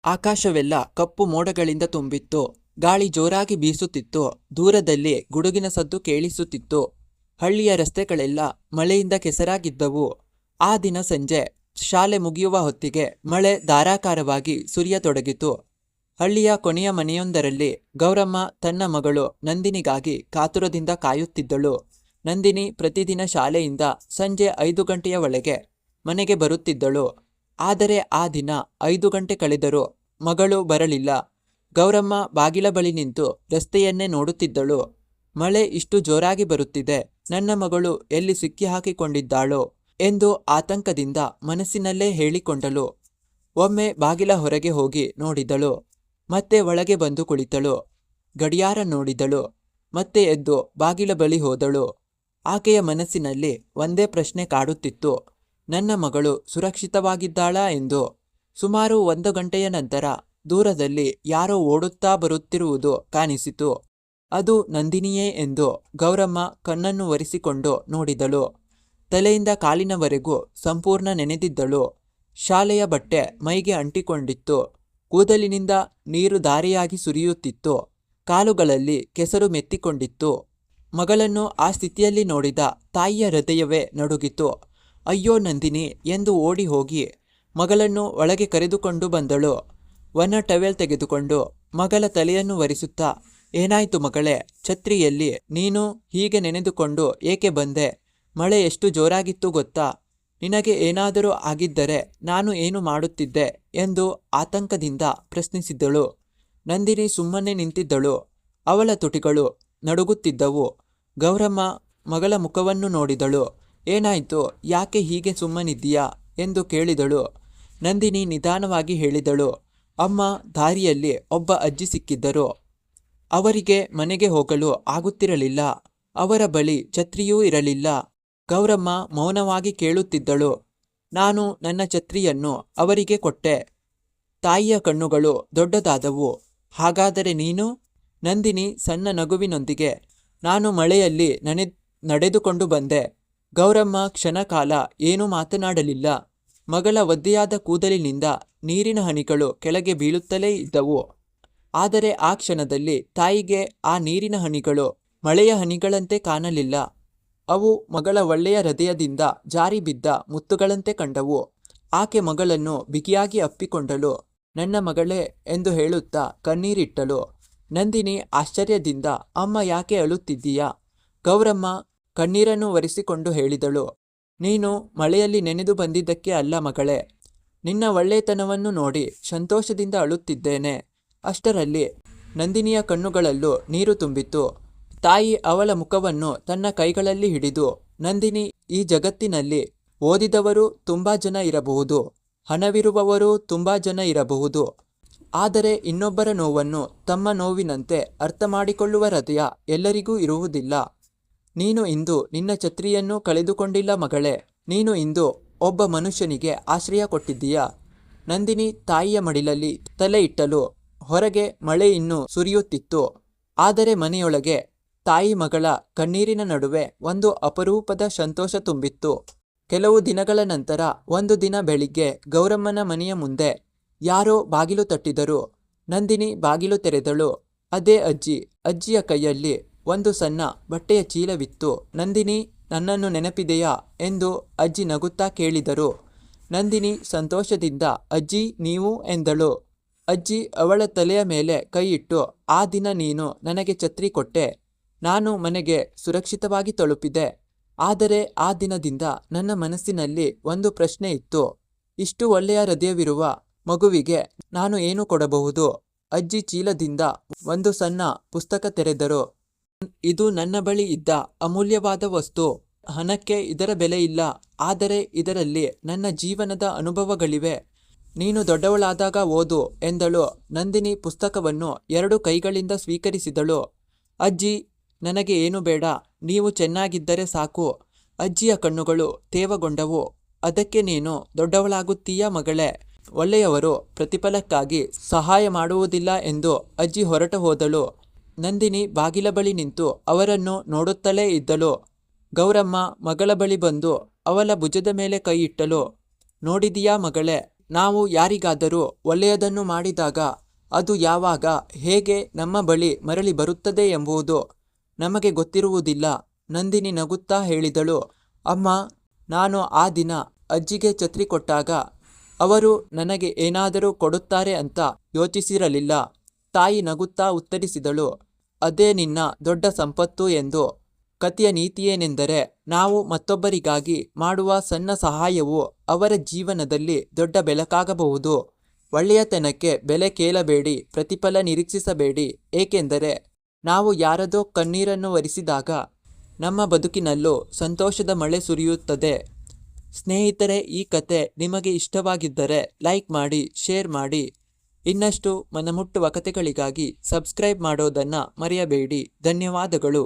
ಆಕಾಶವೆಲ್ಲ ಕಪ್ಪು ಮೋಡಗಳಿಂದ ತುಂಬಿತ್ತು. ಗಾಳಿ ಜೋರಾಗಿ ಬೀಸುತ್ತಿತ್ತು. ದೂರದಲ್ಲಿ ಗುಡುಗಿನ ಸದ್ದು ಕೇಳಿಸುತ್ತಿತ್ತು. ಹಳ್ಳಿಯ ರಸ್ತೆಗಳೆಲ್ಲ ಮಳೆಯಿಂದ ಕೆಸರಾಗಿದ್ದವು. ಆ ದಿನ ಸಂಜೆ ಶಾಲೆ ಮುಗಿಯುವ ಹೊತ್ತಿಗೆ ಮಳೆ ಧಾರಾಕಾರವಾಗಿ ಸುರಿಯತೊಡಗಿತು. ಹಳ್ಳಿಯ ಕೊನೆಯ ಮನೆಯೊಂದರಲ್ಲಿ ಗೌರಮ್ಮ ತನ್ನ ಮಗಳು ನಂದಿನಿಗಾಗಿ ಕಾತುರದಿಂದ ಕಾಯುತ್ತಿದ್ದಳು. ನಂದಿನಿ ಪ್ರತಿದಿನ ಶಾಲೆಯಿಂದ ಸಂಜೆ 5 ಗಂಟೆಯ ಒಳಗೆ ಮನೆಗೆ ಬರುತ್ತಿದ್ದಳು. ಆದರೆ ಆ ದಿನ 5 ಗಂಟೆ ಕಳೆದರೂ ಮಗಳು ಬರಲಿಲ್ಲ. ಗೌರಮ್ಮ ಬಾಗಿಲ ಬಳಿ ನಿಂತು ರಸ್ತೆಯನ್ನೇ ನೋಡುತ್ತಿದ್ದಳು. ಮಳೆ ಇಷ್ಟು ಜೋರಾಗಿ ಬರುತ್ತಿದೆ, ನನ್ನ ಮಗಳು ಎಲ್ಲಿ ಸಿಕ್ಕಿ ಹಾಕಿಕೊಂಡಿದ್ದಾಳೋ ಎಂದು ಆತಂಕದಿಂದ ಮನಸ್ಸಿನಲ್ಲೇ ಹೇಳಿಕೊಂಡಳು. ಒಮ್ಮೆ ಬಾಗಿಲ ಹೊರಗೆ ಹೋಗಿ ನೋಡಿದಳು. ಮತ್ತೆ ಒಳಗೆ ಬಂದು ಕುಳಿತಳು. ಗಡಿಯಾರ ನೋಡಿದಳು. ಮತ್ತೆ ಎದ್ದು ಬಾಗಿಲ ಬಳಿ ಹೋದಳು. ಆಕೆಯ ಮನಸ್ಸಿನಲ್ಲಿ ಒಂದೇ ಪ್ರಶ್ನೆ ಕಾಡುತ್ತಿತ್ತು, ನನ್ನ ಮಗಳು ಸುರಕ್ಷಿತವಾಗಿದ್ದಾಳಾ ಎಂದು. ಸುಮಾರು 1 ಗಂಟೆಯ ನಂತರ ದೂರದಲ್ಲಿ ಯಾರೋ ಓಡುತ್ತಾ ಬರುತ್ತಿರುವುದು ಕಾಣಿಸಿತು. ಅದು ನಂದಿನಿಯೇ ಎಂದು ಗೌರಮ್ಮ ಕಣ್ಣನ್ನು ಒರೆಸಿಕೊಂಡು ನೋಡಿದಳು. ತಲೆಯಿಂದ ಕಾಲಿನವರೆಗೂ ಸಂಪೂರ್ಣ ನೆನೆದಿದ್ದಳು. ಶಾಲೆಯ ಬಟ್ಟೆ ಮೈಗೆ ಅಂಟಿಕೊಂಡಿತ್ತು. ಕೂದಲಿನಿಂದ ನೀರು ಧಾರೆಯಾಗಿ ಸುರಿಯುತ್ತಿತ್ತು. ಕಾಲುಗಳಲ್ಲಿ ಕೆಸರು ಮೆತ್ತಿಕೊಂಡಿತ್ತು. ಮಗಳನ್ನು ಆ ಸ್ಥಿತಿಯಲ್ಲಿ ನೋಡಿದ ತಾಯಿಯ ಹೃದಯವೇ ನಡುಗಿತು. ಅಯ್ಯೋ ನಂದಿನಿ ಎಂದು ಓಡಿ ಹೋಗಿ ಮಗಳನ್ನು ಒಳಗೆ ಕರೆದುಕೊಂಡು ಬಂದಳು. ಒಣ ಟವೆಲ್ ತೆಗೆದುಕೊಂಡು ಮಗಳ ತಲೆಯನ್ನು ಒರೆಸುತ್ತಾ, ಏನಾಯ್ತು ಮಗಳೇ, ಛತ್ರಿಯಲ್ಲಿ ನೀನು ಹೀಗೆ ನೆನೆದುಕೊಂಡು ಏಕೆ ಬಂದೆ? ಮಳೆ ಎಷ್ಟು ಜೋರಾಗಿತ್ತು ಗೊತ್ತಾ? ನಿನಗೆ ಏನಾದರೂ ಆಗಿದ್ದರೆ ನಾನು ಏನು ಮಾಡುತ್ತಿದ್ದೆ ಎಂದು ಆತಂಕದಿಂದ ಪ್ರಶ್ನಿಸಿದ್ದಳು. ನಂದಿನಿ ಸುಮ್ಮನೆ ನಿಂತಿದ್ದಳು. ಅವಳ ತುಟಿಗಳು ನಡುಗುತ್ತಿದ್ದವು. ಗೌರಮ್ಮ ಮಗಳ ಮುಖವನ್ನು ನೋಡಿದಳು. ಏನಾಯ್ತು, ಯಾಕೆ ಹೀಗೆ ಸುಮ್ಮನಿದ್ದೀಯಾ ಎಂದು ಕೇಳಿದಳು. ನಂದಿನಿ ನಿಧಾನವಾಗಿ ಹೇಳಿದಳು, ಅಮ್ಮ, ದಾರಿಯಲ್ಲಿ ಒಬ್ಬ ಅಜ್ಜಿ ಸಿಕ್ಕಿದ್ದರು. ಅವರಿಗೆ ಮನೆಗೆ ಹೋಗಲು ಆಗುತ್ತಿರಲಿಲ್ಲ. ಅವರ ಬಳಿ ಛತ್ರಿಯೂ ಇರಲಿಲ್ಲ. ಗೌರಮ್ಮ ಮೌನವಾಗಿ ಕೇಳುತ್ತಿದ್ದಳು. ನಾನು ನನ್ನ ಛತ್ರಿಯನ್ನು ಅವರಿಗೆ ಕೊಟ್ಟೆ. ತಾಯಿಯ ಕಣ್ಣುಗಳು ದೊಡ್ಡದಾದವು. ಹಾಗಾದರೆ ನೀನು? ನಂದಿನಿ ಸಣ್ಣ ನಗುವಿನೊಂದಿಗೆ, ನಾನು ಮಳೆಯಲ್ಲಿ ನಡೆದುಕೊಂಡು ಬಂದೆ. ಗೌರಮ್ಮ ಕ್ಷಣಕಾಲ ಏನೂ ಮಾತನಾಡಲಿಲ್ಲ. ಮಗಳ ಒದ್ದೆಯಾದ ಕೂದಲಿನಿಂದ ನೀರಿನ ಹನಿಗಳು ಕೆಳಗೆ ಬೀಳುತ್ತಲೇ ಇದ್ದವು. ಆದರೆ ಆ ಕ್ಷಣದಲ್ಲಿ ತಾಯಿಗೆ ಆ ನೀರಿನ ಹನಿಗಳು ಮಳೆಯ ಹನಿಗಳಂತೆ ಕಾಣಲಿಲ್ಲ. ಅವು ಮಗಳ ಒಳ್ಳೆಯ ಹೃದಯದಿಂದ ಜಾರಿ ಬಿದ್ದ ಮುತ್ತುಗಳಂತೆ ಕಂಡವು. ಆಕೆ ಮಗಳನ್ನು ಬಿಗಿಯಾಗಿ ಅಪ್ಪಿಕೊಂಡಳು. ನನ್ನ ಮಗಳೇ ಎಂದು ಹೇಳುತ್ತಾ ಕಣ್ಣೀರಿಟ್ಟಳು. ನಂದಿನಿ ಆಶ್ಚರ್ಯದಿಂದ, ಅಮ್ಮ, ಯಾಕೆ ಅಳುತ್ತಿದ್ದೀಯಾ? ಗೌರಮ್ಮ ಕಣ್ಣೀರನ್ನು ಒರೆಸಿಕೊಂಡು ಹೇಳಿದಳು, ನೀನು ಮಳೆಯಲ್ಲಿ ನೆನೆದು ಬಂದಿದ್ದಕ್ಕೆ ಅಲ್ಲ ಮಗಳೇ. ನಿನ್ನ ಒಳ್ಳೆತನವನ್ನು ನೋಡಿ ಸಂತೋಷದಿಂದ ಅಳುತ್ತಿದ್ದೇನೆ. ಅಷ್ಟರಲ್ಲಿ ನಂದಿನಿಯ ಕಣ್ಣುಗಳಲ್ಲೂ ನೀರು ತುಂಬಿತು. ತಾಯಿ ಅವಳ ಮುಖವನ್ನು ತನ್ನ ಕೈಗಳಲ್ಲಿ ಹಿಡಿದು, ನಂದಿನಿ, ಈ ಜಗತ್ತಿನಲ್ಲಿ ಓದಿದವರು ತುಂಬಾ ಜನ ಇರಬಹುದು, ಹಣವಿರುವವರು ತುಂಬಾ ಜನ ಇರಬಹುದು. ಆದರೆ ಇನ್ನೊಬ್ಬರ ನೋವನ್ನು ತಮ್ಮ ನೋವಿನಂತೆ ಅರ್ಥ ಮಾಡಿಕೊಳ್ಳುವ ಹೃದಯ ಎಲ್ಲರಿಗೂ ಇರುವುದಿಲ್ಲ. ನೀನು ಇಂದು ನಿನ್ನ ಛತ್ರಿಯನ್ನು ಕಳೆದುಕೊಂಡಿಲ್ಲ ಮಗಳೇ. ನೀನು ಇಂದು ಒಬ್ಬ ಮನುಷ್ಯನಿಗೆ ಆಶ್ರಯ ಕೊಟ್ಟಿದ್ದೀಯಾ. ನಂದಿನಿ ತಾಯಿಯ ಮಡಿಲಲ್ಲಿ ತಲೆ ಇಟ್ಟಳು. ಹೊರಗೆ ಮಳೆ ಇನ್ನೂ ಸುರಿಯುತ್ತಿತ್ತು. ಆದರೆ ಮನೆಯೊಳಗೆ ತಾಯಿ ಮಗಳ ಕಣ್ಣೀರಿನ ನಡುವೆ ಒಂದು ಅಪರೂಪದ ಸಂತೋಷ ತುಂಬಿತ್ತು. ಕೆಲವು ದಿನಗಳ ನಂತರ ಒಂದು ದಿನ ಬೆಳಿಗ್ಗೆ ಗೌರಮ್ಮನ ಮನೆಯ ಮುಂದೆ ಯಾರೋ ಬಾಗಿಲು ತಟ್ಟಿದರು. ನಂದಿನಿ ಬಾಗಿಲು ತೆರೆದಳು. ಅದೇ ಅಜ್ಜಿ. ಅಜ್ಜಿಯ ಕೈಯಲ್ಲಿ ಒಂದು ಸಣ್ಣ ಬಟ್ಟೆಯ ಚೀಲವಿತ್ತು. ನಂದಿನಿ, ನನ್ನನ್ನು ನೆನಪಿದೆಯಾ ಎಂದು ಅಜ್ಜಿ ನಗುತ್ತಾ ಕೇಳಿದರು. ನಂದಿನಿ ಸಂತೋಷದಿಂದ, ಅಜ್ಜಿ, ನೀವು ಎಂದಳು. ಅಜ್ಜಿ ಅವಳ ತಲೆಯ ಮೇಲೆ ಕೈಯಿಟ್ಟು, ಆ ದಿನ ನೀನು ನನಗೆ ಛತ್ರಿ ಕೊಟ್ಟೆ. ನಾನು ಮನೆಗೆ ಸುರಕ್ಷಿತವಾಗಿ ತಲುಪಿದೆ. ಆದರೆ ಆ ದಿನದಿಂದ ನನ್ನ ಮನಸ್ಸಿನಲ್ಲಿ ಒಂದು ಪ್ರಶ್ನೆ ಇತ್ತು. ಇಷ್ಟು ಒಳ್ಳೆಯ ಹೃದಯವಿರುವ ಮಗುವಿಗೆ ನಾನು ಏನು ಕೊಡಬಹುದು? ಅಜ್ಜಿ ಚೀಲದಿಂದ ಒಂದು ಸಣ್ಣ ಪುಸ್ತಕ ತೆರೆದರು. ಇದು ನನ್ನ ಬಳಿ ಇದ್ದ ಅಮೂಲ್ಯವಾದ ವಸ್ತು. ಹಣಕ್ಕೆ ಇದರ ಬೆಲೆ ಇಲ್ಲ, ಆದರೆ ಇದರಲ್ಲಿ ನನ್ನ ಜೀವನದ ಅನುಭವಗಳಿವೆ. ನೀನು ದೊಡ್ಡವಳಾದಾಗ ಓದು ಎಂದಳು. ನಂದಿನಿ ಪುಸ್ತಕವನ್ನು 2 ಕೈಗಳಿಂದ ಸ್ವೀಕರಿಸಿದಳು. ಅಜ್ಜಿ, ನನಗೆ ಏನು ಬೇಡ, ನೀವು ಚೆನ್ನಾಗಿದ್ದರೆ ಸಾಕು. ಅಜ್ಜಿಯ ಕಣ್ಣುಗಳು ತೇವಗೊಂಡವು. ಅದಕ್ಕೆ ನೀನು ದೊಡ್ಡವಳಾಗುತ್ತೀಯಾ ಮಗಳೇ? ಒಳ್ಳೆಯವರು ಪ್ರತಿಫಲಕ್ಕಾಗಿ ಸಹಾಯ ಮಾಡುವುದಿಲ್ಲ ಎಂದು ಅಜ್ಜಿ ಹೊರಟು ಹೋದಳು. ನಂದಿನಿ ಬಾಗಿಲ ಬಳಿ ನಿಂತು ಅವರನ್ನು ನೋಡುತ್ತಲೇ ಇದ್ದಳು. ಗೌರಮ್ಮ ಮಗಳ ಬಳಿ ಬಂದು ಅವಳ ಭುಜದ ಮೇಲೆ ಕೈ ಇಟ್ಟಳು. ನೋಡಿದೀಯಾ ಮಗಳೇ, ನಾವು ಯಾರಿಗಾದರೂ ಒಳ್ಳೆಯದನ್ನು ಮಾಡಿದಾಗ ಅದು ಯಾವಾಗ ಹೇಗೆ ನಮ್ಮ ಬಳಿ ಮರಳಿ ಬರುತ್ತದೆ ಎಂಬುದು ನಮಗೆ ಗೊತ್ತಿರುವುದಿಲ್ಲ. ನಂದಿನಿ ನಗುತ್ತಾ ಹೇಳಿದಳು, ಅಮ್ಮ, ನಾನು ಆ ದಿನ ಅಜ್ಜಿಗೆ ಛತ್ರಿ ಕೊಟ್ಟಾಗ ಅವರು ನನಗೆ ಏನಾದರೂ ಕೊಡುತ್ತಾರೆ ಅಂತ ಯೋಚಿಸಿರಲಿಲ್ಲ. ತಾಯಿ ನಗುತ್ತಾ ಉತ್ತರಿಸಿದಳು, ಅದೇ ನಿನ್ನ ದೊಡ್ಡ ಸಂಪತ್ತು ಎಂದು. ಕಥೆಯ ನೀತಿಯೇನೆಂದರೆ, ನಾವು ಮತ್ತೊಬ್ಬರಿಗಾಗಿ ಮಾಡುವ ಸಣ್ಣ ಸಹಾಯವು ಅವರ ಜೀವನದಲ್ಲಿ ದೊಡ್ಡ ಬೆಳಕಾಗಬಹುದು. ಒಳ್ಳೆಯತನಕ್ಕೆ ಬೆಲೆ ಕೇಳಬೇಡಿ, ಪ್ರತಿಫಲ ನಿರೀಕ್ಷಿಸಬೇಡಿ, ಏಕೆಂದರೆ ನಾವು ಯಾರದೋ ಕಣ್ಣೀರನ್ನು ಒರೆಸಿದಾಗ ನಮ್ಮ ಬದುಕಿನಲ್ಲೂ ಸಂತೋಷದ ಮಳೆ ಸುರಿಯುತ್ತದೆ. ಸ್ನೇಹಿತರೆ, ಈ ಕತೆ ನಿಮಗೆ ಇಷ್ಟವಾಗಿದ್ದರೆ ಲೈಕ್ ಮಾಡಿ, ಶೇರ್ ಮಾಡಿ. ಇನ್ನಷ್ಟು ಮನಮುಟ್ಟುವ ಕಥೆಗಳಿಗಾಗಿ ಸಬ್ಸ್ಕ್ರೈಬ್ ಮಾಡೋದನ್ನು ಮರೆಯಬೇಡಿ. ಧನ್ಯವಾದಗಳು.